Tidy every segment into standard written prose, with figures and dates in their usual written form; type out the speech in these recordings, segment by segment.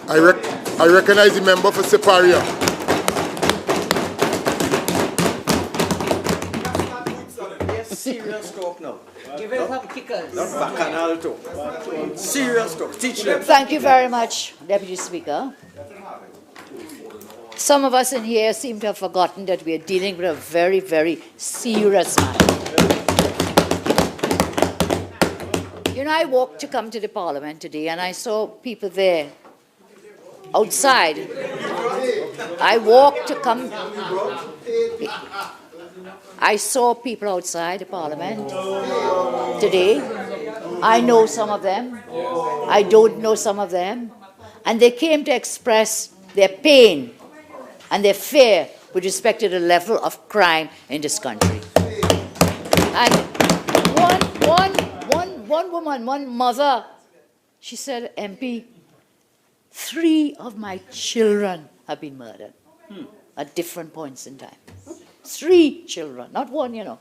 I recognize the member for Separia. Yes, serious talk now. Give it some kickers. Not bacchanal talk. Serious talk. Teach them. Thank you very much, Deputy Speaker. Some of us in here seem to have forgotten that we are dealing with a very, very serious matter. You know, I walked to come to the Parliament today and I saw people there outside. I walked to come. I saw people outside the Parliament today. I know some of them. I don't know some of them. And they came to express their pain and their fear with respect to the level of crime in this country. And one woman, one mother, she said, MP, 3 of my children have been murdered at different points in time. 3 children, not 1, you know.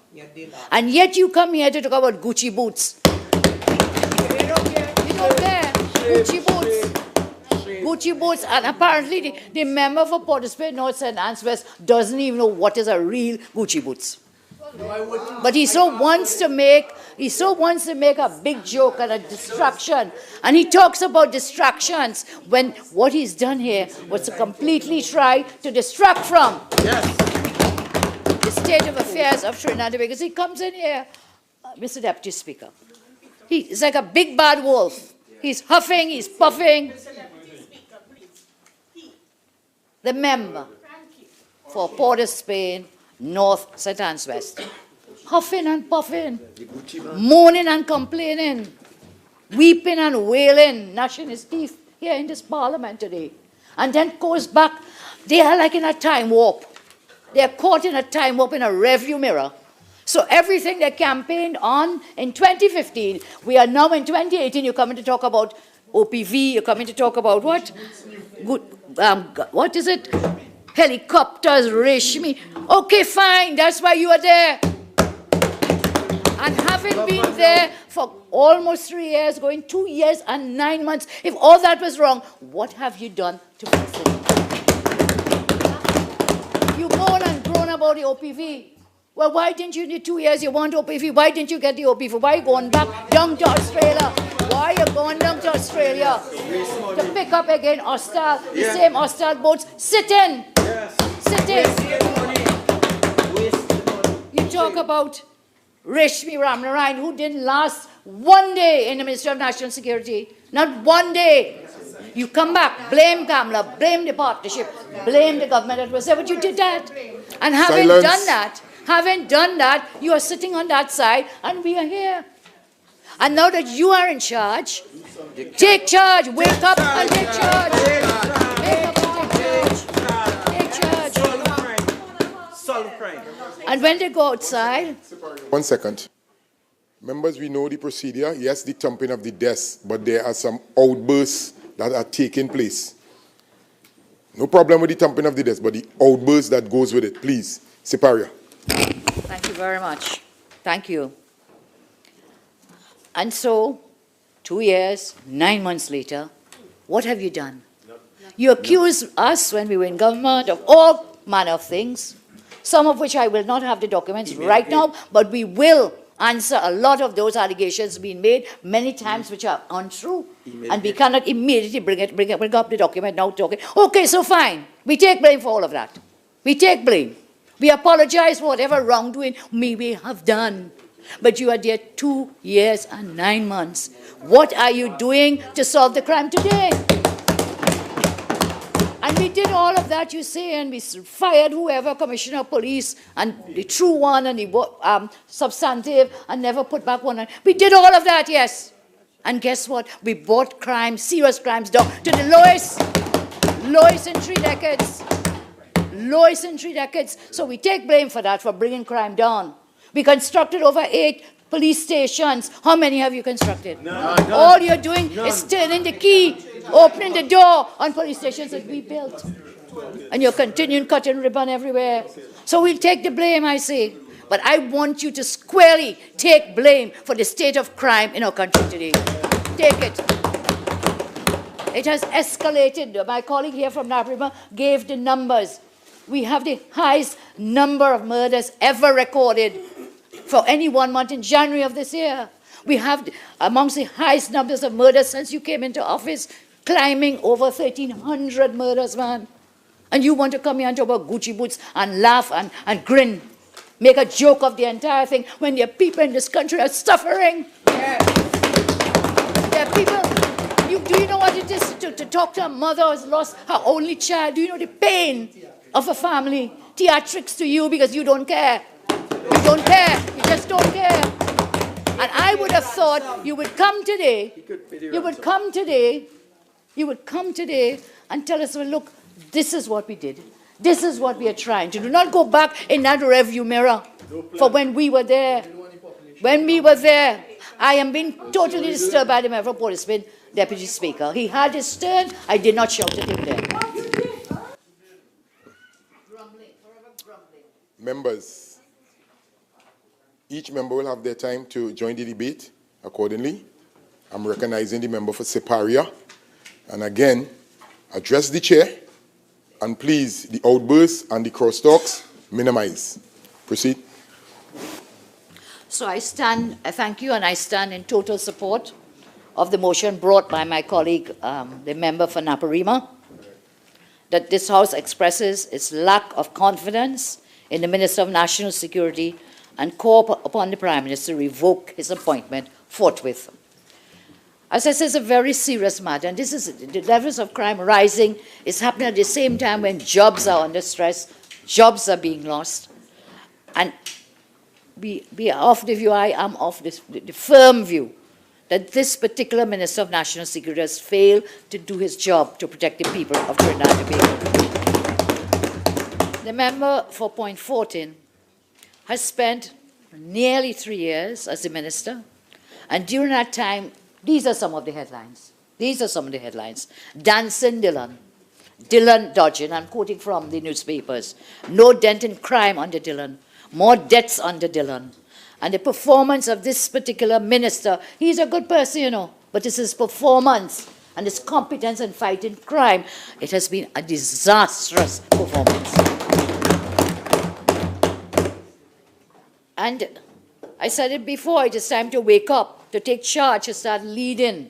And yet you come here to talk about Gucci boots. You don't care. Gucci boots. Gucci boots, and apparently the member for Port of Spain, North St. Anne's West doesn't even know what is a real Gucci boots. But he so wants to make a big joke and a distraction. And he talks about distractions when what he's done here was to completely try to distract from the state of affairs of Trinidad, because he comes in here, Mr. Deputy Speaker. He's like a big bad wolf. He's huffing, he's puffing. The member for Port of Spain, North St. Anne's West. Huffing and puffing, moaning and complaining, weeping and wailing, gnashing his teeth here in this Parliament today. And then goes back. They are like in a time warp. They are caught in a time warp in a rearview mirror. So everything they campaigned on in 2015, we are now in 2018, you're coming to talk about OPV, you're coming to talk about what? Good, what is it? Helicopters, Reshmi. Okay, fine, that's why you are there. And having been there for almost 3 years, going 2 years and 9 months, if all that was wrong, what have you done to fix it? You moan and groan about the OPV. Well, why didn't you need 2 years? You want OPV. Why didn't you get the OPV? Why are you going back down to Australia? Why are you going down to Australia? To pick up again hostile, the same hostile boats. Sit in. Sit in. You talk about Reshmi Ramnarayan, who didn't last 1 day in the Ministry of National Security. Not 1 day. You come back, blame Kamla, blame the partnership, blame the government that was there, but you did that. And having done that, you are sitting on that side, and we are here. And now that you are in charge, take charge, wake up and take charge. Wake up and take charge. Take charge. Solve crime. And when they go outside... 1 second. Members, we know the procedure. Yes, the thumping of the desk, but there are some outbursts that are taking place. No problem with the thumping of the desk, but the outburst that goes with it. Please, Siparia. Thank you very much. Thank you. And so, 2 years, 9 months later, what have you done? You accuse us when we were in government of all manner of things, some of which I will not have the documents right now, but we will answer a lot of those allegations being made many times which are untrue. And we cannot immediately bring up the document now talking. Okay, so fine. We take blame for all of that. We take blame. We apologize for whatever wrongdoing we may have done. But you are there 2 years and 9 months. What are you doing to solve the crime today? And we did all of that, you say, and we fired whoever, commissioner of police, and the true one, and the substantive, and never put back one. We did all of that, yes. And guess what? We brought crime, serious crimes, down to the lowest in 3 decades. Lowest in 3 decades. So we take blame for that, for bringing crime down. We constructed over 8 police stations. How many have you constructed? None. All you're doing is turning the key, opening the door on police stations that we built. And you're continuing cutting ribbon everywhere. So we'll take the blame, I say. But I want you to squarely take blame for the state of crime in our country today. Take it. It has escalated. My colleague here from Naparima gave the numbers. We have the highest number of murders ever recorded for any 1 month in January of this year. We have amongst the highest numbers of murders since you came into office, climbing over 1,300 murders, man. And you want to come here and talk about Gucci boots and laugh and grin, make a joke of the entire thing when there are people in this country are suffering. Yeah. There are people, do you know what it is to talk to a mother who has lost her only child? Do you know the pain of a family? Theatrics to you because you don't care. You don't care. You just don't care. And I would have thought you would come today, and tell us, well, look, this is what we did. This is what we are trying to do. Not go back in that review mirror for when we were there. When we were there, I am being totally disturbed by the member for Portishead, Deputy Speaker. He had his turn. I did not shout at him there. Members, each member will have their time to join the debate accordingly. I'm recognizing the member for Siparia. And again, address the chair. And please, the outbursts and the crosstalks, minimize. Proceed. So I thank you, and I stand in total support of the motion brought by my colleague, the member for Naparima, that this House expresses its lack of confidence in the Minister of National Security and call upon the Prime Minister to revoke his appointment forthwith. As I said, it's a very serious matter, and this is the levels of crime rising. It's happening at the same time when jobs are under stress, jobs are being lost. And we are of the view, I am of the firm view, that this particular Minister of National Security has failed to do his job to protect the people of Trinidad and Tobago. The member for Point 14 has spent nearly 3 years as the minister, and during that time, these are some of the headlines. These are some of the headlines. Dancing Dillon. Dillon dodging. I'm quoting from the newspapers. No dent in crime under Dillon. More deaths under Dillon. And the performance of this particular minister, he's a good person, you know, but it's his performance and his competence in fighting crime. It has been a disastrous performance. And I said it before, it is time to wake up, to take charge, to start leading,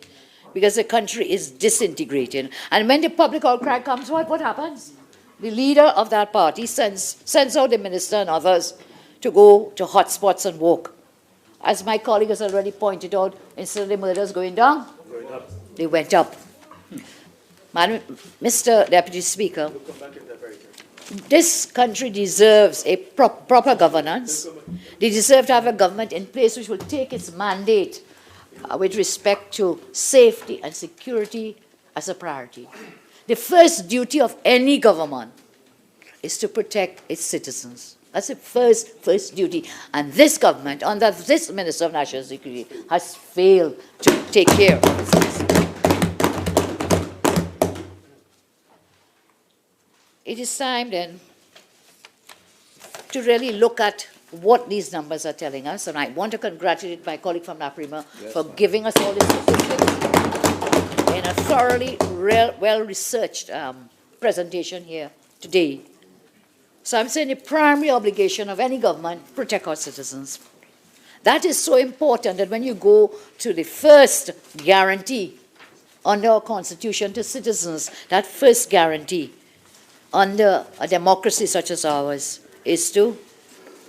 because the country is disintegrating. And when the public outcry comes, what happens? The leader of that party sends out the minister and others to go to hotspots and walk. As my colleague has already pointed out, instead of the murders going down, they went up. Madam, Mr. Deputy Speaker, this country deserves a proper governance. They deserve to have a government in place which will take its mandate with respect to safety and security as a priority. The first duty of any government is to protect its citizens. That's the first duty. And this government, under this Minister of National Security, has failed to take care of its citizens. It is time then to really look at what these numbers are telling us, and I want to congratulate my colleague from Naparima for giving us all this statistics in a thoroughly, well-researched presentation here today. So I'm saying the primary obligation of any government, protect our citizens. That is so important that when you go to the first guarantee under our Constitution to citizens, that first guarantee under a democracy such as ours is to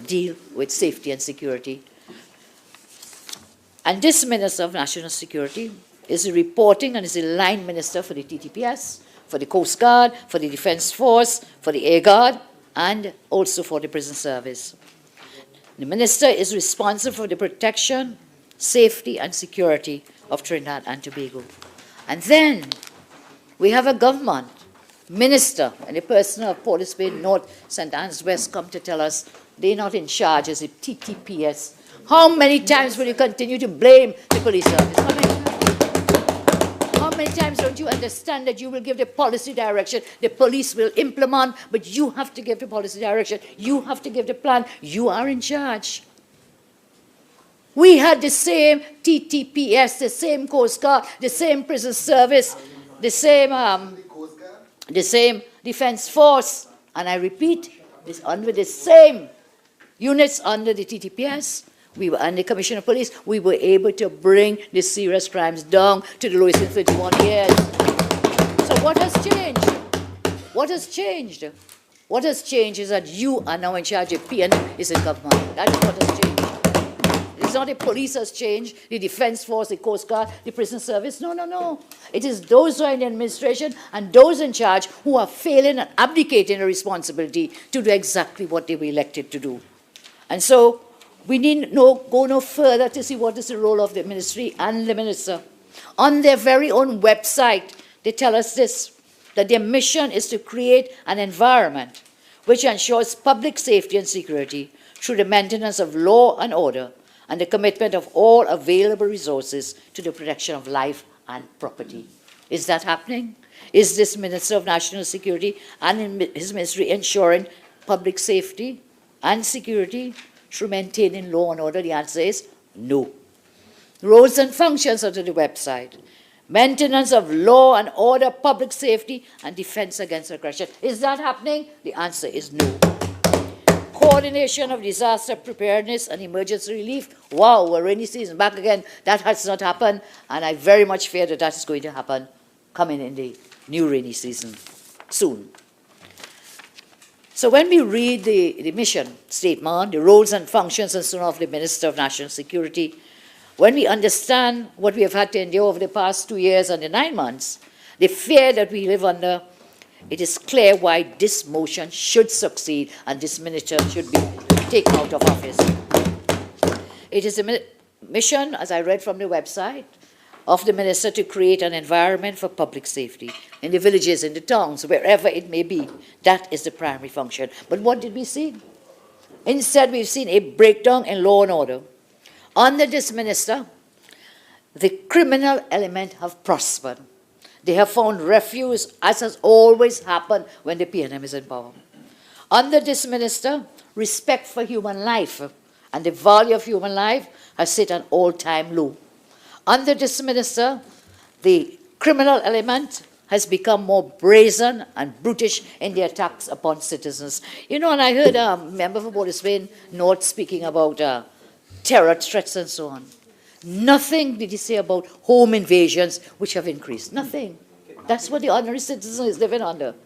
deal with safety and security. And this Minister of National Security is reporting and is the line minister for the TTPS, for the Coast Guard, for the Defence Force, for the Air Guard, and also for the prison service. The minister is responsible for the protection, safety, and security of Trinidad and Tobago. And then we have a government minister, and the person of Portishead North, St. Anne's West, come to tell us they're not in charge as a TTPS. How many times will you continue to blame the police service? How many times don't you understand that you will give the policy direction, the police will implement, but you have to give the policy direction, you have to give the plan, you are in charge. We had the same TTPS, the same Coast Guard, the same prison service the same defense force, and I repeat, this under the same units under the TTPS, we were under Commissioner of Police, we were able to bring the serious crimes down to the lowest in 31 years. So what has changed? What has changed? What has changed is that you are now in charge of PN is in government. That is what has changed. It's not the police has changed, the defense force, the Coast Guard, the prison service. No, no, no. It is those who are in the administration and those in charge who are failing and abdicating the responsibility to do exactly what they were elected to do. And so we need go no further to see what is the role of the ministry and the minister. On their very own website, they tell us this, that their mission is to create an environment which ensures public safety and security through the maintenance of law and order and the commitment of all available resources to the protection of life and property. Is that happening? Is this Minister of National Security and his ministry ensuring public safety and security through maintaining law and order? The answer is no. Roles and functions are to the website. Maintenance of law and order, public safety, and defense against aggression. Is that happening? The answer is no. Coordination of disaster preparedness and emergency relief. Wow, we're rainy season back again. That has not happened, and I very much fear that that is going to happen coming in the new rainy season soon. So when we read the mission statement, the roles and functions and so on of the Minister of National Security, when we understand what we have had to endure over the past 2 years and the 9 months, the fear that we live under, it is clear why this motion should succeed and this minister should be taken out of office. It is a mission, as I read from the website, of the minister to create an environment for public safety in the villages, in the towns, wherever it may be. That is the primary function. But what did we see? Instead, we've seen a breakdown in law and order. Under this minister, the criminal element have prospered. They have found refuge, as has always happened when the PNM is in power. Under this minister, respect for human life and the value of human life has hit an all-time low. Under this minister, the criminal element has become more brazen and brutish in the attacks upon citizens. You know, and I heard a member for Port of Spain North speaking about terror threats and so on. Nothing did he say about home invasions, which have increased. Nothing. That's what the ordinary citizen is living under.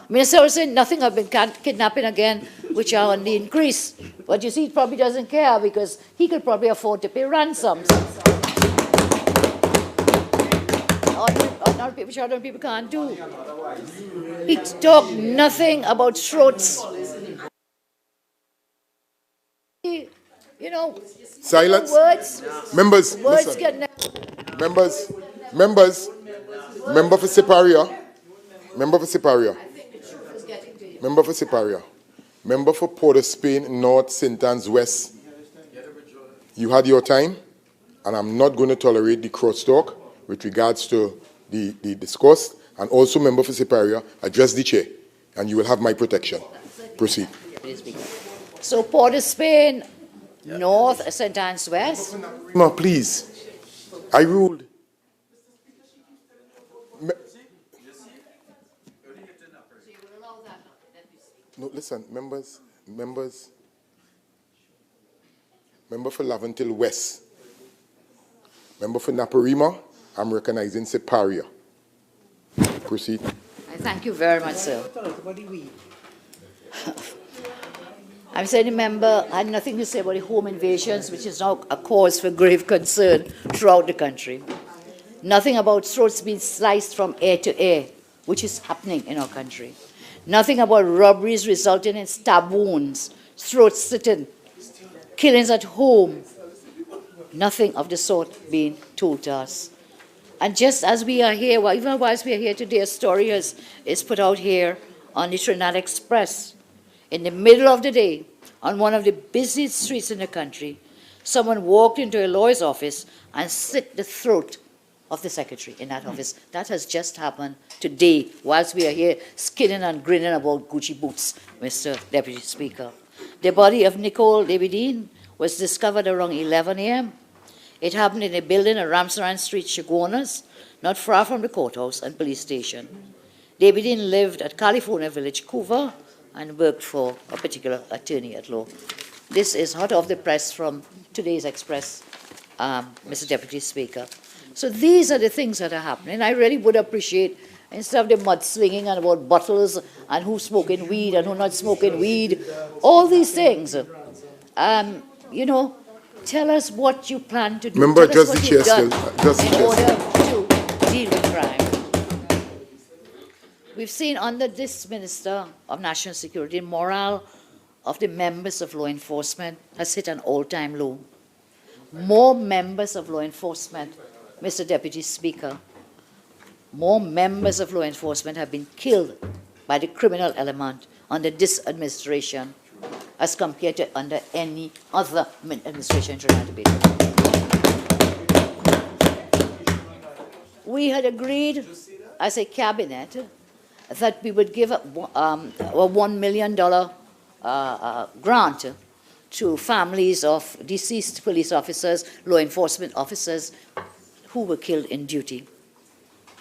Minister was saying nothing have been kidnapping again, which are on the increase. But you see, he probably doesn't care because he could probably afford to pay ransoms. Which other people can't do. He talked nothing about throats. You know, silence. Words. Members, Words listen. Members, member for Siparia, member for Siparia, member for Siparia, member for Port of Spain North, St. Anne's West. You had your time, and I'm not going to tolerate the crosstalk with regards to the discourse, and also member for Siparia, address the chair, and you will have my protection. Proceed. So Port of Spain North, St. Anne's West. Ma, please. I ruled. No, listen, members. Member for Laventil West. Member for Naparima, I'm recognizing Siparia. Proceed. I thank you very much, sir. I'm saying the member had nothing to say about the home invasions, which is now a cause for grave concern throughout the country. Nothing about throats being sliced from ear to ear, which is happening in our country. Nothing about robberies resulting in stab wounds, throats sitting, killings at home. Nothing of the sort being told to us. And just as we are here, well, even whilst we are here today, a story is put out here on the Trinidad Express. In the middle of the day, on one of the busiest streets in the country, someone walked into a lawyer's office and slit the throat of the secretary in that office. That has just happened today, whilst we are here skinning and grinning about Gucci boots, Mr. Deputy Speaker. The body of Nicole Davidine was discovered around 11 a.m. It happened in a building at Ramsaran Street, Chaguanas. not far from the courthouse and police station. David Dean lived at California Village, Couva, and worked for a particular attorney at law. This is hot off the press from today's Express, Mr. Deputy Speaker. So these are the things that are happening. I really would appreciate, instead of the mudslinging and about bottles and who's smoking weed and who's not smoking weed, all these things, you know, tell us what you plan to do. Remember, tell us just what the you've chair done still. in order to deal with crime. We've seen under this Minister of National Security, morale of the members of law enforcement has hit an all-time low. More members of law enforcement, Mr. Deputy Speaker, more members of law enforcement have been killed by the criminal element under this administration as compared to under any other administration in Trinidad and Tobago. We had agreed as a cabinet that we would give a $1 million grant to families of deceased police officers, law enforcement officers who were killed in duty.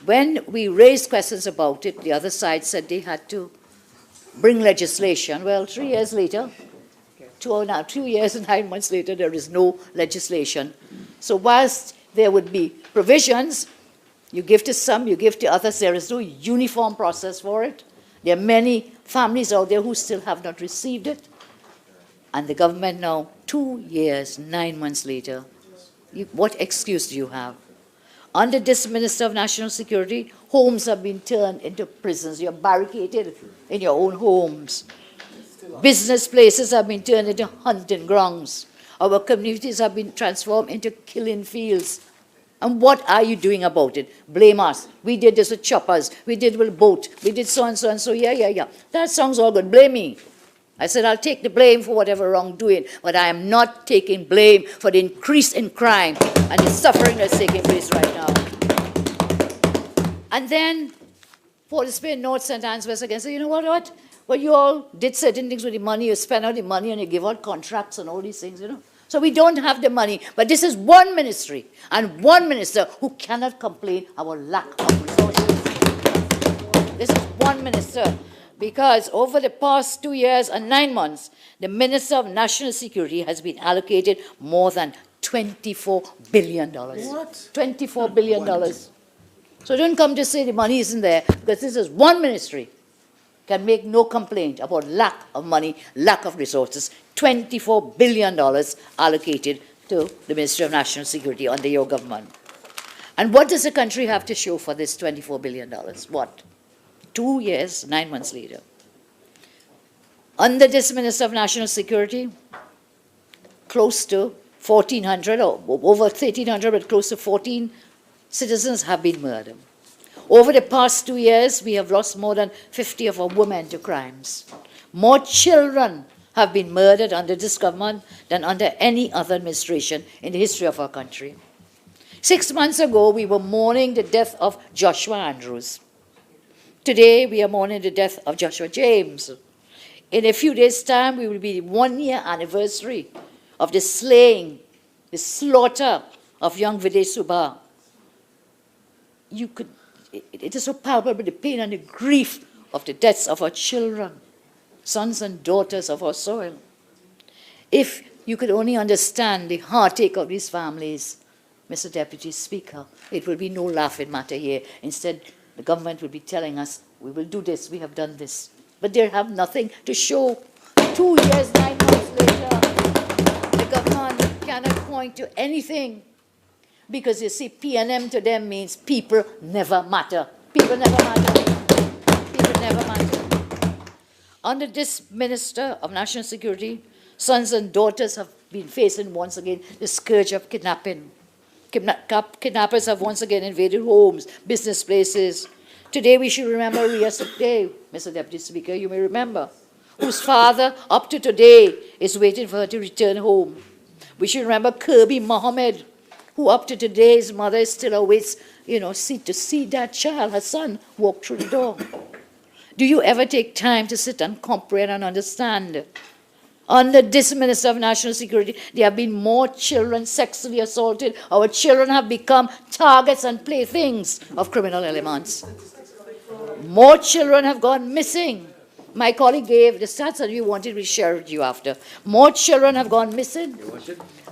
When we raised questions about it, the other side said they had to bring legislation. Well, 3 years later, 2 years and 9 months later, there is no legislation. So whilst there would be provisions, you give to some, you give to others, there is no uniform process for it. There are many families out there who still have not received it. And the government now, 2 years, 9 months later, what excuse do you have? Under this Minister of National Security, homes have been turned into prisons. You're barricaded in your own homes. Business places have been turned into hunting grounds. Our communities have been transformed into killing fields. And what are you doing about it? Blame us. We did this with choppers. We did with boat. We did so and so and so. Yeah. That sounds all good. Blame me. I said, I'll take the blame for whatever wrongdoing, but I am not taking blame for the increase in crime and the suffering that's taking place right now. And then Port of Spain, North, St. Anne's, West again. So you know what? Well, you all did certain things with the money. You spent out the money and you give out contracts and all these things, you know. So we don't have the money. But this is one ministry and one minister who cannot complain our lack of resources. This is one minister. Because over the past 2 years and 9 months, the Minister of National Security has been allocated more than $24 billion. What? $24 billion. So don't come to say the money isn't there, because this is one ministry can make no complaint about lack of money, lack of resources. $24 billion allocated to the Ministry of National Security under your government. And what does the country have to show for this $24 billion? What? 2 years, 9 months later. Under this Minister of National Security, close to 1,400 or over 1,300, but close to 14 citizens have been murdered. Over the past 2 years, we have lost more than 50 of our women to crimes. More children have been murdered under this government than under any other administration in the history of our country. 6 months ago, we were mourning the death of Joshua Andrews. Today, we are mourning the death of Joshua James. In a few days' time, we will be the 1 year anniversary of the slaying, the slaughter of young Videj Subha. It is so palpable, the pain and the grief of the deaths of our children, sons and daughters of our soil. If you could only understand the heartache of these families, Mr. Deputy Speaker, it will be no laughing matter here. Instead, the government will be telling us, we will do this, we have done this. But they have nothing to show. 2 years, 9 months later, the government cannot point to anything. Because you see, PNM to them means people never matter. People never matter. People never matter. Under this Minister of National Security, sons and daughters have been facing once again the scourge of kidnapping. Kidnappers have once again invaded homes, business places. Today we should remember Ria Sukdev, Mr. Deputy Speaker, you may remember, whose father up to today is waiting for her to return home. We should remember Kirby Mohammed, who up to today his mother still awaits, to see that child, her son, walk through the door. Do you ever take time to sit and comprehend and understand Under this Minister of National Security, there have been more children sexually assaulted. Our children have become targets and playthings of criminal elements. More children have gone missing. My colleague gave the stats that we wanted to share with you after. More children have gone missing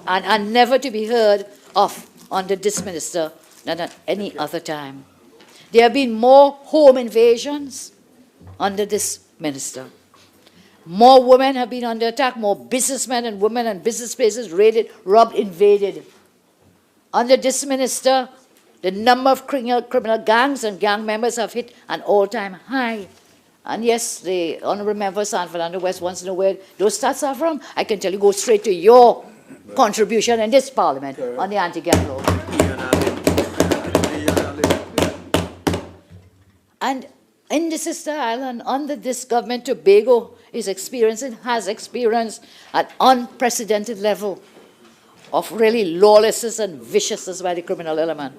and are never to be heard of under this minister than at any other time. There have been more home invasions under this minister. More women have been under attack, more businessmen and women and business places raided, robbed, invaded. Under this minister, the number of criminal gangs and gang members have hit an all-time high. And yes, the Honourable Member San Fernando West wants to know where those stats are from. I can tell you, go straight to your contribution in this Parliament on the anti-gang law. And in the sister island, under this government, Tobago has experienced an unprecedented level of really lawlessness and viciousness by the criminal element.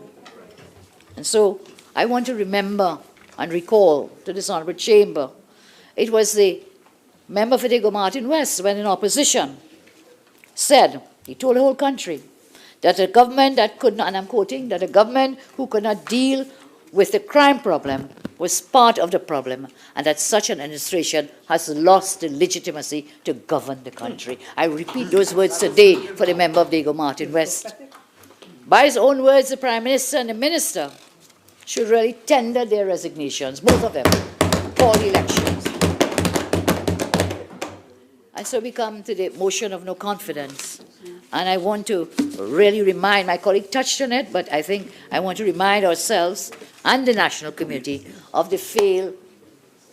And so I want to remember and recall to this honourable chamber, it was the member for Diego Martin West, when in opposition, said, he told the whole country, that a government that could not, and I'm quoting, that a government who could not deal with the crime problem was part of the problem, and that such an administration has lost the legitimacy to govern the country. I repeat those words today for the member of Diego Martin West. By his own words, the Prime Minister and the Minister should really tender their resignations, both of them, for the elections. And so we come to the motion of no confidence. And I want to really remind, my colleague touched on it, but I think I want to remind ourselves and the national community of the failed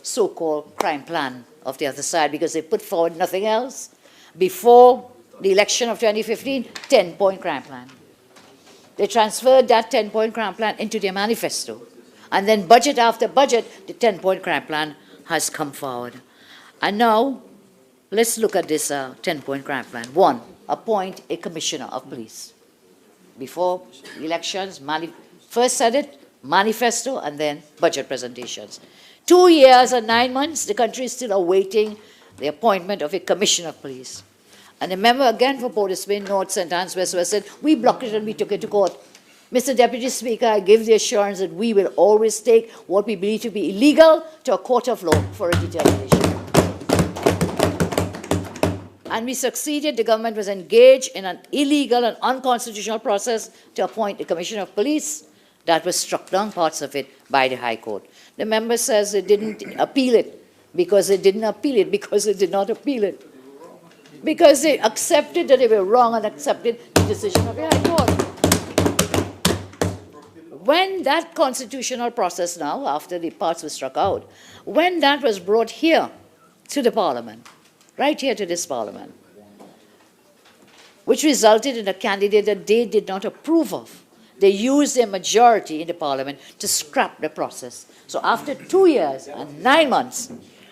so-called crime plan of the other side, because they put forward nothing else. Before the election of 2015, 10-point crime plan. They transferred that 10-point crime plan into their manifesto. And then budget after budget, the 10-point crime plan has come forward. And now, let's look at this 10-point crime plan. One, appoint a commissioner of police. Before elections, first said it, manifesto, and then budget presentations. 2 years and 9 months, the country is still awaiting the appointment of a commissioner of police. And the member again for Port of Spain, North, St. Anne's, West said, we blocked it and we took it to court. Mr. Deputy Speaker, I give the assurance that we will always take what we believe to be illegal to a court of law for a determination. And we succeeded. The government was engaged in an illegal and unconstitutional process to appoint a commissioner of police. That was struck down, parts of it, by the High Court. The member says they didn't appeal it because they didn't appeal it, because they did not appeal it. Because they accepted that they were wrong and accepted the decision of the High Court. When that constitutional process now, after the parts were struck out, when that was brought here to the Parliament, right here to this Parliament, which resulted in a candidate that they did not approve of, they used their majority in the Parliament to scrap the process. So after 2 years and 9 months,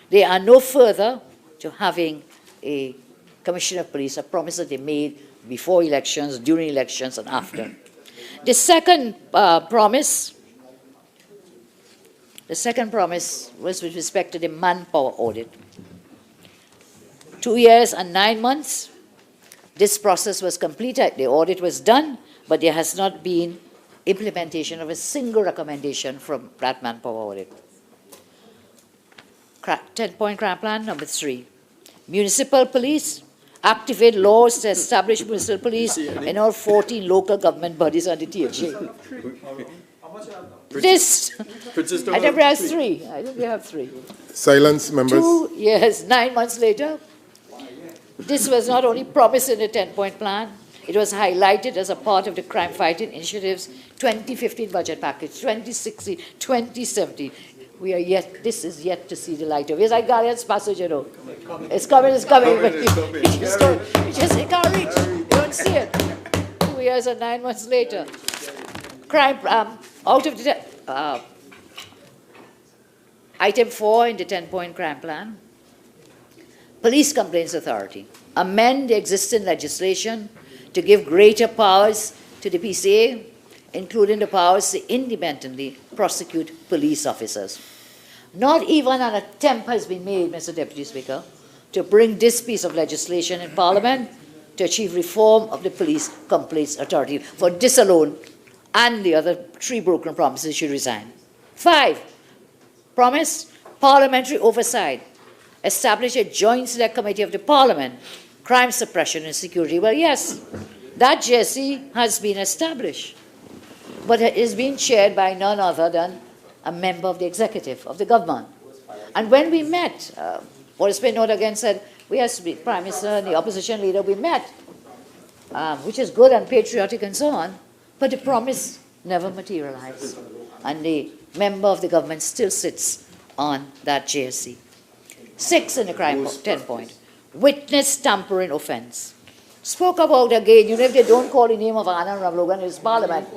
they are no further to having a Commissioner of Police, a promise that they made before elections, during elections, and after. The second promise was with respect to the manpower audit. 2 years and 9 months, this process was completed, the audit was done, but there has not been implementation of a single recommendation from that manpower audit. 10-point crime plan number 3. Municipal police, activate laws to establish municipal police in all 14 local government bodies under THA. This, I think we have 3. I think we have 3. Silence, members. 2 years, 9 months later, this was not only promised in the 10-point plan, it was highlighted as a part of the crime fighting initiatives 2015 budget package, 2016, 2017. We are yet, this is yet to see the light of it. It's like Guardian's Passage, you know. It's coming, but you just can't reach. You don't see it. 2 years and 9 months later. Crime, out of the, item 4 in the 10-point crime plan, Police Complaints Authority. Amend the existing legislation to give greater powers to the PCA, including the powers to independently prosecute police officers. Not even an attempt has been made, Mr. Deputy Speaker, to bring this piece of legislation in Parliament to achieve reform of the Police Complaints Authority. For this alone and the other 3 broken promises, she resigned. 5, promise parliamentary oversight. Establish a joint select committee of the Parliament, crime suppression and security. Well, yes, that JSC has been established, but it is being chaired by none other than a member of the executive of the government. And when we met, Boris Pinot again said, we as the Prime Minister and the opposition leader, we met, which is good and patriotic and so on, but the promise never materialized. And the member of the government still sits on that JSC. 6 in the crime 10 point, witness tampering offence. Spoke about again, if they don't call the name of Anand Ravlogan in his parliament,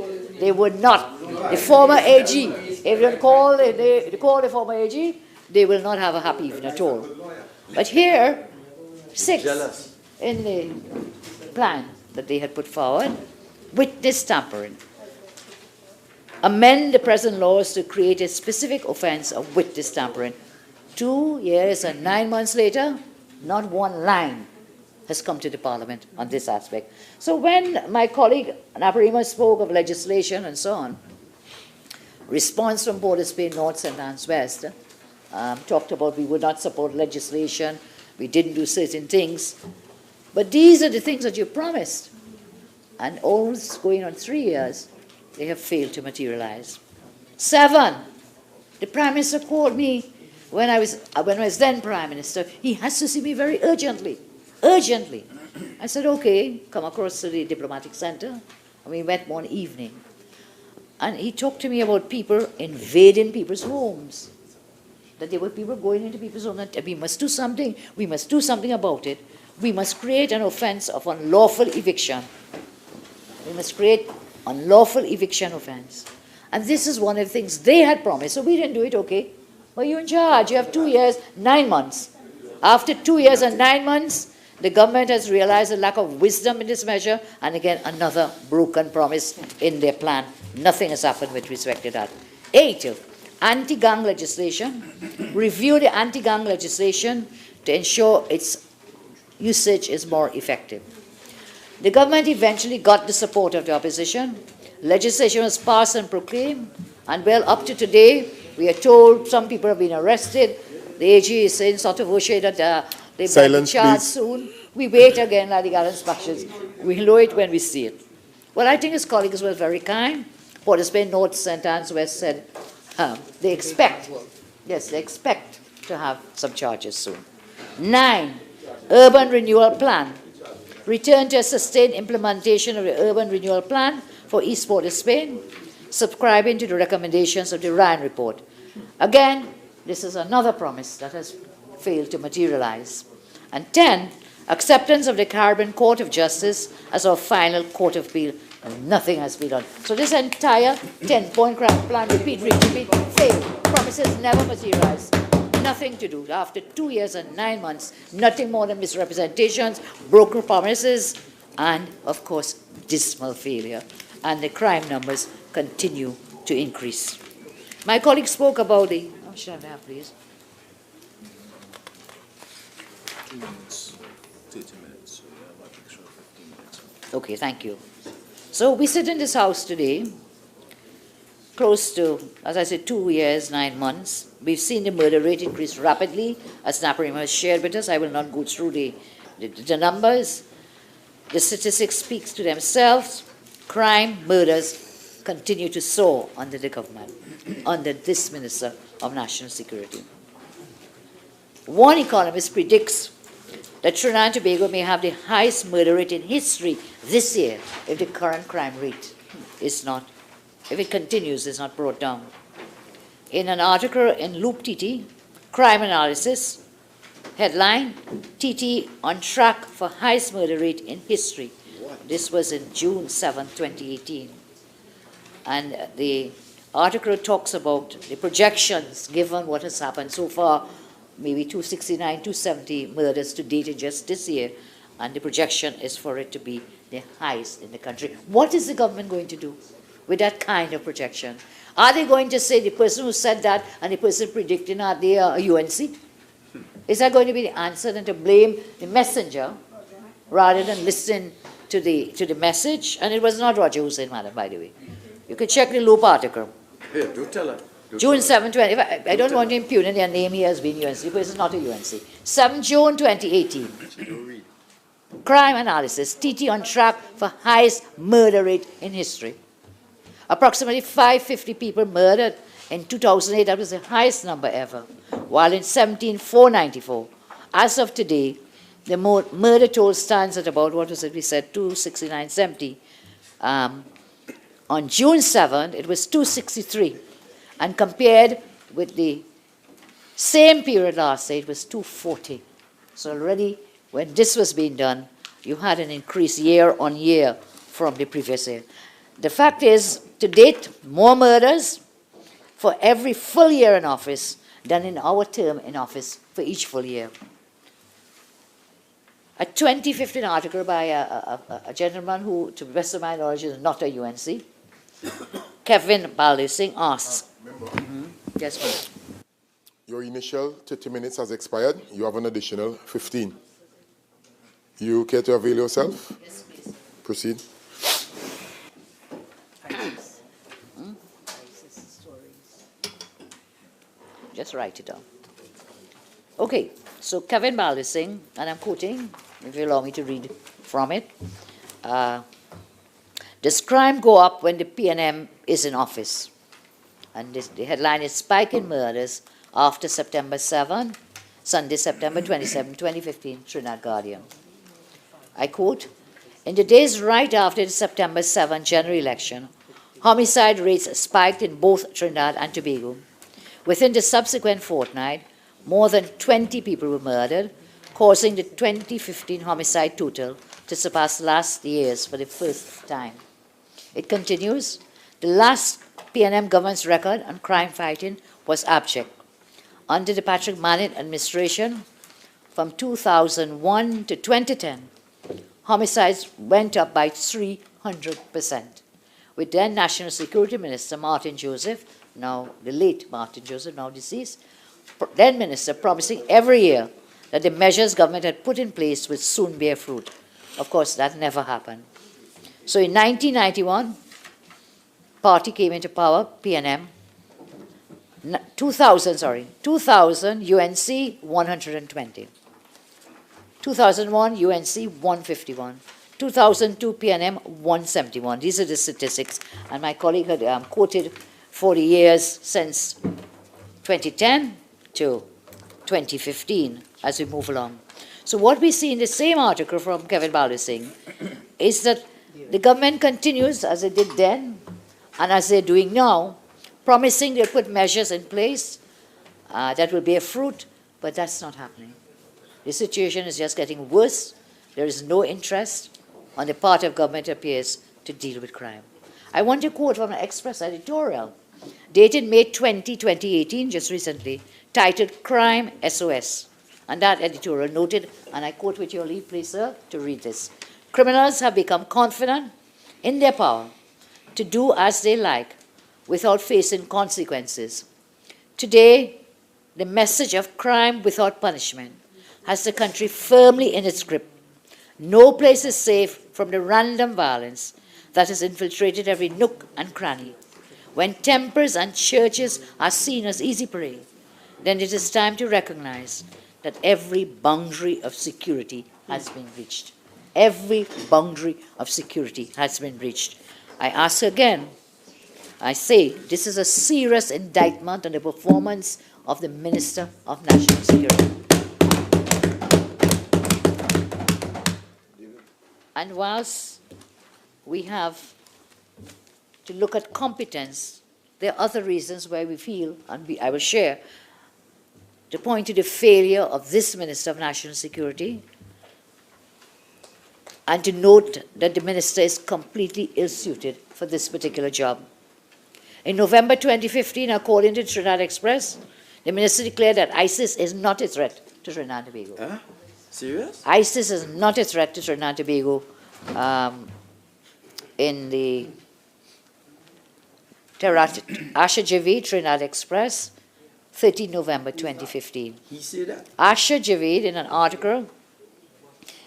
they would not. The former AG, if they call the former AG, they will not have a happy evening at all. But here, 6 in the plan that they had put forward, witness tampering. Amend the present laws to create a specific offence of witness tampering. 2 years and 9 months later, not one line has come to the Parliament on this aspect. So when my colleague Naparima spoke of legislation and so on, response from Port of Spain North, St. Anne's West, talked about we would not support legislation, we didn't do certain things. But these are the things that you promised. And almost going on 3 years, they have failed to materialize. 7, the Prime Minister called me when I was then Prime Minister. He has to see me very urgently. Urgently. I said, okay, come across to the diplomatic center. And we met one evening. And he talked to me about people invading people's homes. That there were people going into people's homes. That we must do something. We must do something about it. We must create an offense of unlawful eviction. We must create unlawful eviction offense. And this is one of the things they had promised. So we didn't do it, okay. Well, you're in charge. You have 2 years, 9 months. After 2 years and 9 months, the government has realized a lack of wisdom in this measure, and again, another broken promise in their plan. Nothing has happened with respect to that. 8, anti-gang legislation. Review the anti-gang legislation to ensure its usage is more effective. The government eventually got the support of the opposition. Legislation was passed and proclaimed, and well, up to today, we are told some people have been arrested. The AG is saying sort of that they might be charged soon. We wait again, like the Gallon instructions. We know it when we see it. Well, I think his colleagues were very kind. Port of Spain North, St. Anne's West said they expect, yes, they expect to have some charges soon. 9, urban renewal plan. Return to a sustained implementation of the urban renewal plan for East Port of Spain, subscribing to the recommendations of the Ryan report. Again, this is another promise that has failed to materialize. And 10, acceptance of the Caribbean Court of Justice as our final court of appeal, and nothing has been done. So this entire 10-point crime plan, repeat, failed. Promises never materialized. Nothing to do. After 2 years and 9 months, nothing more than misrepresentations, broken promises, and, of course, dismal failure. And the crime numbers continue to increase. My colleague spoke about the... How should I have, please? 2 minutes, 30 minutes. So we have about extra 15 minutes. Okay, thank you. So we sit in this house today, close to, as I said, 2 years, 9 months. We've seen the murder rate increase rapidly, as Naparima has shared with us. I will not go through the numbers. The statistics speak to themselves. Crime, murders continue to soar under the government, under this Minister of National Security. One economist predicts that Trinidad and Tobago may have the highest murder rate in history this year if the current crime rate is not, if it continues, is not brought down. In an article in Loop TT, Crime Analysis, headline, TT on track for highest murder rate in history. This was in June 7, 2018. And the article talks about the projections given what has happened so far, maybe 269, 270 murders to date in just this year, and the projection is for it to be the highest in the country. What is the government going to do with that kind of projection? Are they going to say the person who said that and the person predicting, are they a UNC? Is that going to be the answer, than to blame the messenger rather than listen to the message? And it was not Roger Hussein, madam, by the way. You can check the Loop article. Here, do tell her. June 7, 20, I don't want to impugn their name here as being UNC, but it's not a UNC. 7 June 2018. Crime analysis, TT on track for highest murder rate in history. Approximately 550 people murdered in 2008, that was the highest number ever, while in 494. As of today, the murder toll stands at about, what was it, we said 269.70. On June 7, it was 263. And compared with the same period last year, it was 240. So already, when this was being done, you had an increase year on year from the previous year. The fact is, to date, more murders for every full year in office than in our term in office for each full year. A 2015 article by a gentleman who, to the best of my knowledge, is not a UNC, Kevin Ballising, asks. Yes, ma'am. Your initial 30 minutes has expired. You have an additional 15. You care to avail yourself? Yes, please. Proceed. Just write it down. Okay, so Kevin Ballising, and I'm quoting, if you allow me to read from it. Does crime go up when the PNM is in office? And the headline is Spike in Murders After September 7, Sunday, September 27, 2015, Trinidad Guardian. I quote, in the days right after the September 7 general election, homicide rates spiked in both Trinidad and Tobago. Within the subsequent fortnight, more than 20 people were murdered, causing the 2015 homicide total to surpass last year's for the first time. It continues, the last PNM government's record on crime fighting was abject. Under the Patrick Manning administration, from 2001 to 2010, homicides went up by 300%. With then National Security Minister Martin Joseph, now the late Martin Joseph, now deceased, then Minister, promising every year that the measures government had put in place would soon bear fruit. Of course, that never happened. So in 1991, party came into power, PNM, 2000 UNC 120. 2001 UNC 151. 2002 PNM 171. These are the statistics. And my colleague had quoted 40 years since 2010 to 2015 as we move along. So what we see in the same article from Kevin Ballising is that the government continues, as it did then, and as they're doing now, promising they'll put measures in place that will bear fruit, but that's not happening. The situation is just getting worse. There is no interest on the part of government, it appears, to deal with crime. I want to quote from an Express editorial, dated May 20, 2018, just recently, titled Crime SOS. And that editorial noted, and I quote with your leave, please, sir, to read this. Criminals have become confident in their power to do as they like without facing consequences. Today, the message of crime without punishment has the country firmly in its grip. No place is safe from the random violence that has infiltrated every nook and cranny. When temples and churches are seen as easy prey, then it is time to recognize that every boundary of security has been reached. Every boundary of security has been reached. I ask again, I say, this is a serious indictment on the performance of the Minister of National Security. And whilst we have to look at competence, there are other reasons why we feel, and I will share, to point to the failure of this Minister of National Security and to note that the Minister is completely ill-suited for this particular job. In November 2015, according to Trinidad Express, the Minister declared that ISIS is not a threat to Trinidad and Tobago. Serious? ISIS is not a threat to Trinidad and Tobago. In the Asha Javi, Trinidad Express, 13 November 2015. He said that. Asher Javed, in an article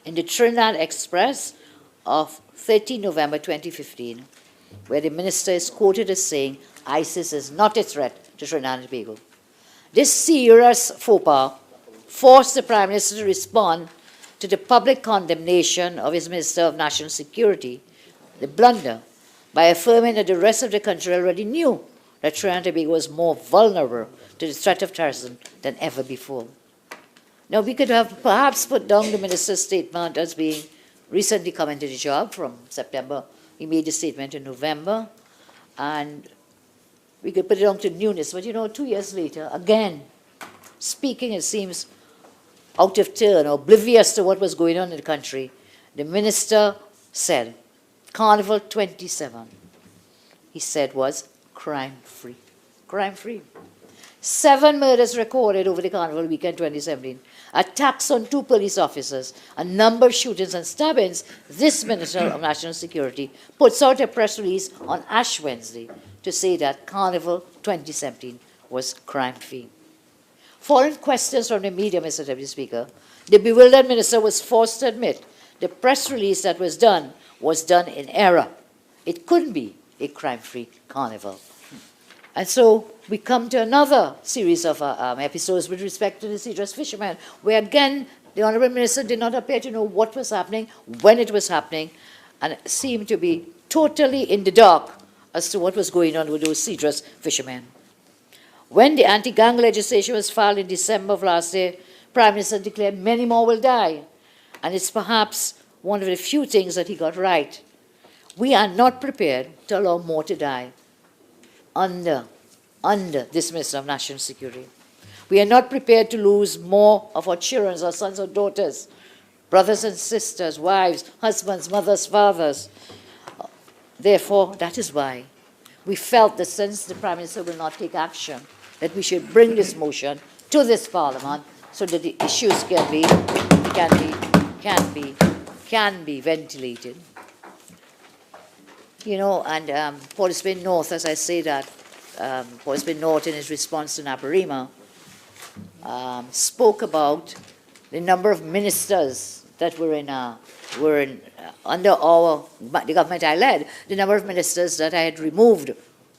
in the Trinidad Express of 13 November 2015, where the minister is quoted as saying, ISIS is not a threat to Trinidad and Tobago. This serious faux pas forced the Prime Minister to respond to the public condemnation of his Minister of National Security, the blunder, by affirming that the rest of the country already knew that Trinidad and Tobago was more vulnerable to the threat of terrorism than ever before. Now, we could have perhaps put down the minister's statement as being recently come into the job from September. He made the statement in November, and we could put it down to newness. But, 2 years later, again, speaking, it seems, out of turn, oblivious to what was going on in the country, the minister said, Carnival 27, he said, was crime-free. Crime-free. 7 murders recorded over the Carnival weekend 2017. Attacks on 2 police officers. A number of shootings and stabbings. This Minister of National Security puts out a press release on Ash Wednesday to say that Carnival 2017 was crime-free. Following questions from the media, Mr. Deputy Speaker, the bewildered minister was forced to admit the press release that was done in error. It couldn't be a crime-free carnival. And so we come to another series of episodes with respect to the sea dress fishermen, where again, the Honourable Minister did not appear to know what was happening, when it was happening, and seemed to be totally in the dark as to what was going on with those sea dress fishermen. When the anti-gang legislation was filed in December of last year, Prime Minister declared many more will die. And it's perhaps one of the few things that he got right. We are not prepared to allow more to die under this Minister of National Security. We are not prepared to lose more of our children, our sons or daughters, brothers and sisters, wives, husbands, mothers, fathers. Therefore, that is why we felt that since the Prime Minister will not take action, that we should bring this motion to this Parliament so that the issues can be ventilated. And Port Spain North, as I say that, Port Spain North in his response to Naparima, spoke about the number of ministers that were under the government I led, the number of ministers that I had removed,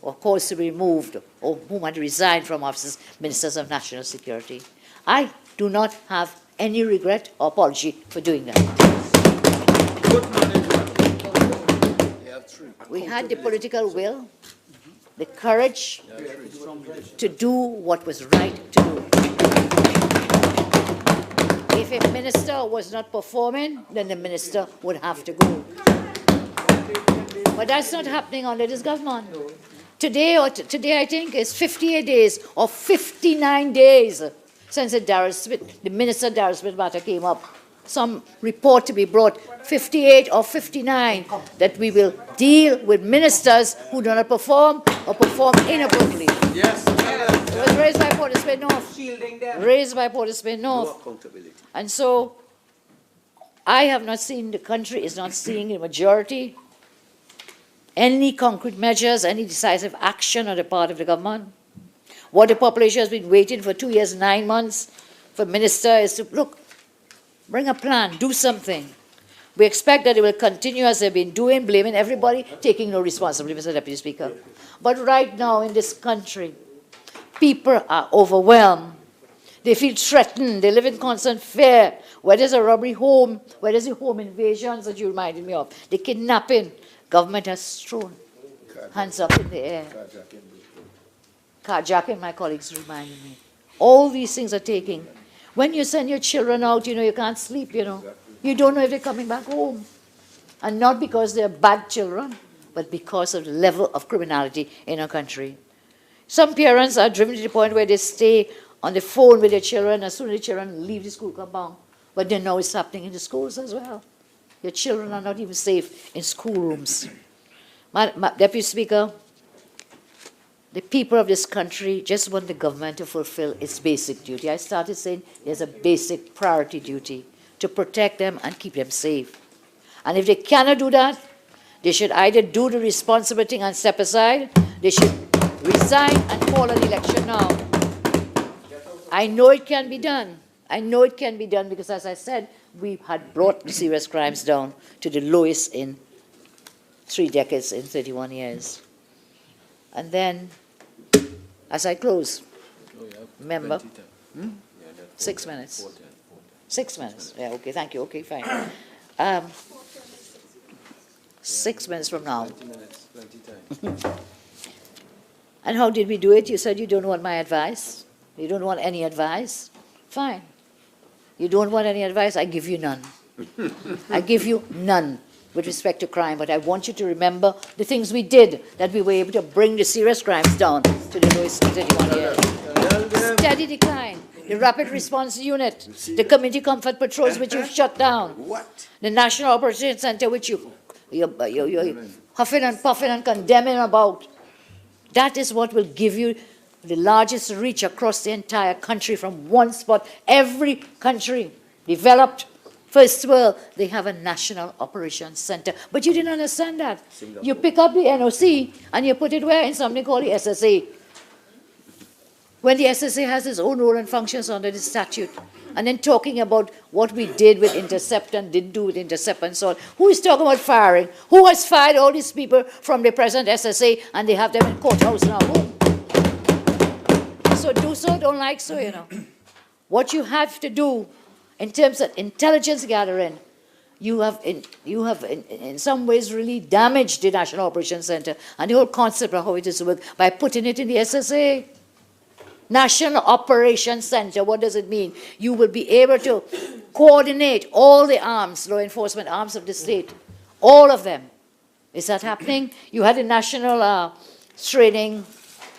or caused to be removed, or whom had resigned from offices, ministers of national security. I do not have any regret or apology for doing that. Good management. We had the political will, the courage to do what was right to do. If a minister was not performing, then the minister would have to go. But that's not happening under this government. Today, I think, is 58 days or 59 days since the Minister Darrell Smith matter came up. Some report to be brought, 58 or 59, that we will deal with ministers who do not perform or perform inappropriately. Yes. It was raised by Port Spain North. Shielding them. Raised by Port Spain No North. accountability. And so I have not seen, the country is not seeing the majority, any concrete measures, any decisive action on the part of the government. What the population has been waiting for 2 years, 9 months for minister is to, look, bring a plan, do something. We expect that they will continue as they've been doing, blaming everybody, taking no responsibility, Mr. Deputy Speaker. But right now in this country, people are overwhelmed. They feel threatened. They live in constant fear. Where there's a robbery home, where there's the home invasions that you reminded me of, the kidnapping, government has thrown hands up in the air. Carjacking, my colleagues reminded me. All these things are taking. When you send your children out, you can't sleep, You don't know if they're coming back home. And not because they're bad children, but because of the level of criminality in our country. Some parents are driven to the point where they stay on the phone with their children as soon as the children leave the school compound. But they know it's happening in the schools as well. Your children are not even safe in schoolrooms. Deputy Speaker, the people of this country just want the government to fulfill its basic duty. I started saying there's a basic priority duty to protect them and keep them safe. And if they cannot do that, they should either do the responsible thing and step aside, they should resign and call an election now. I know it can be done. I know it can be done because, as I said, we had brought the serious crimes down to the lowest in 3 decades, in 31 years. And then, as I close, remember, 6 minutes. 6 minutes. Yeah, okay, thank you. Okay, fine. 6 minutes from now. 20 minutes, plenty time. And how did we do it? You said you don't want my advice. You don't want any advice. Fine. You don't want any advice, I give you none. I give you none with respect to crime, but I want you to remember the things we did, that we were able to bring the serious crimes down to the lowest in 31 years. Steady decline. The Rapid Response Unit, the Community Comfort Patrols, which you've shut down. What? The National Operations Center, which you're huffing and puffing and condemning about. That is what will give you the largest reach across the entire country from one spot. Every country, developed, first world, they have a National Operations Center. But you didn't understand that. Singapore. You pick up the NOC and you put it where? In something called the SSA. When the SSA has its own role and functions under the statute. And then talking about what we did with intercept and didn't do with intercept and so on. Who is talking about firing? Who has fired all these people from the present SSA and they have them in courthouse now? Who? So do so, don't like so, you know. What you have to do in terms of intelligence gathering, you have in some ways really damaged the National Operations Center and the whole concept of how it is to work by putting it in the SSA. National Operations Center, what does it mean? You will be able to coordinate all the arms, law enforcement arms of the state, all of them. Is that happening? You had a National Training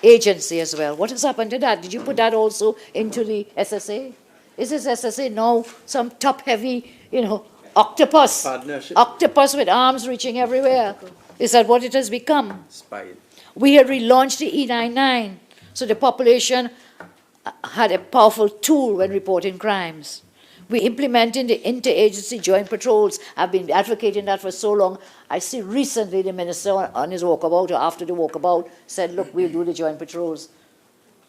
Agency as well. What has happened to that? Did you put that also into the SSA? Is this SSA now some top-heavy, you know, octopus? Partnership. Octopus with arms reaching everywhere. Is that what it has become? Spy. We had relaunched the E99, so the population had a powerful tool when reporting crimes. We implemented the interagency joint patrols. I've been advocating that for so long. I see recently the minister on his walkabout, or after the walkabout, said, look, we'll do the joint patrols.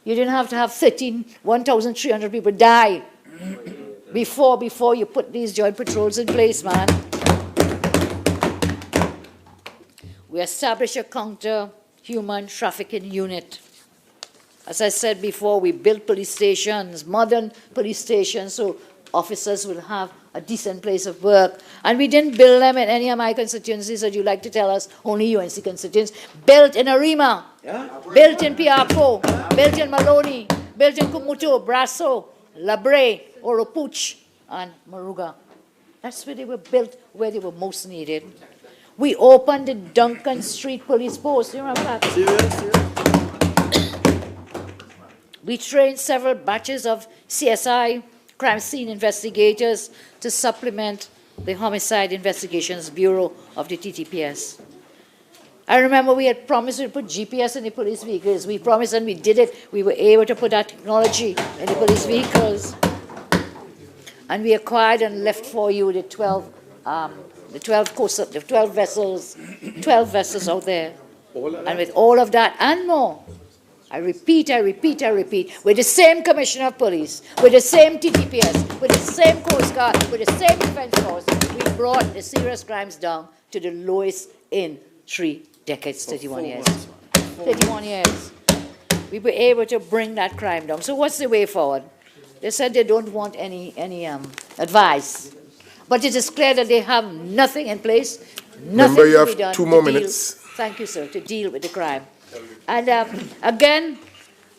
You didn't have to have 1,300 people die before you put these joint patrols in place, man. We established a counter-human trafficking unit. As I said before, we built police stations, modern police stations, so officers will have a decent place of work. And we didn't build them in any of my constituencies that you like to tell us, only UNC constituents. Built in Arima, built in Piarco, built in Maloney, built in Kumutu, Brasso, Labre, Oropuch, and Maruga. That's where they were built, where they were most needed. We opened the Duncan Street Police Post. You remember that? We trained several batches of CSI, crime scene investigators, to supplement the Homicide Investigations Bureau of the TTPS. I remember we had promised to put GPS in the police vehicles. We promised and we did it. We were able to put that technology in the police vehicles. And we acquired and left for you the 12 vessels out there. And with all of that and more, I repeat, with the same Commissioner of Police, with the same TTPS, with the same Coast Guard, with the same Defense Force, we brought the serious crimes down to the lowest in 3 decades, 31 years. 31 years. We were able to bring that crime down. So what's the way forward? They said they don't want any advice. But it is clear that they have nothing in place, nothing Remember, you to be have done 2 more to deal, minutes. thank you, sir, to deal with the crime. And again,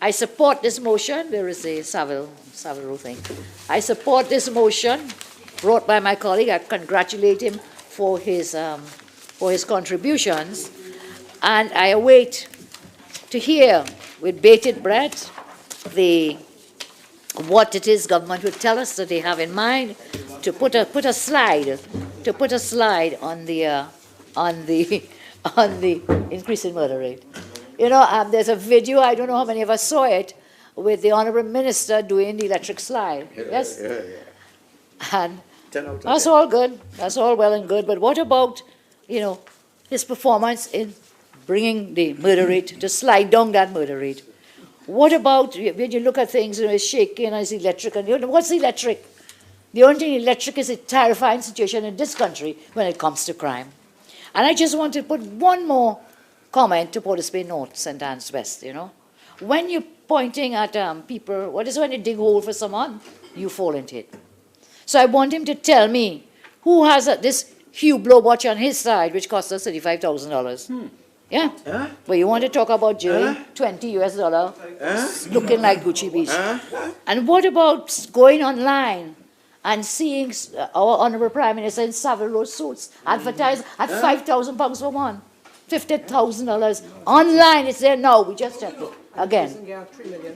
I support this motion. There is a Savile thing. I support this motion brought by my colleague. I congratulate him for his contributions. And I await to hear with bated breath what it is government would tell us that they have in mind to put a slide on the increase in murder rate. You know, there's a video, I don't know how many of us saw it, with the Honourable Minister doing the electric slide. Yes? And that's all good. That's all well and good. But what about, you know, his performance in bringing the murder rate, to slide down that murder rate? What about when you look at things, it's shaking and it's electric, and what's electric? The only thing electric is a terrifying situation in this country when it comes to crime. And I just want to put one more comment to Port of Spain North, St. Anne's West, When you're pointing at people, what is when you dig a hole for someone, you fall into it. So I want him to tell me who has this Hublot watch on his side, which costs us $35,000. Yeah? But you want to talk about jewelry, $20 looking like Gucci beads. And what about going online and seeing our Honourable Prime Minister in Savile Row suits advertised at £5,000 for one? $50,000 online. It's there now. We just checked it again.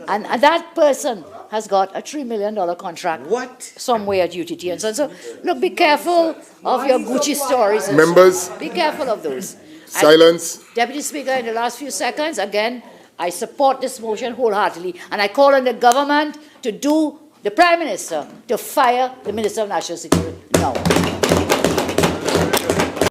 And that person has got a $3 million contract. What? Somewhere at UTT and so on. So look, be careful of your Gucci stories. Members. Be careful of those. Silence. And Deputy Speaker, in the last few seconds, again, I support this motion wholeheartedly, and I call on the government to do the Prime Minister to fire the Minister of National Security now.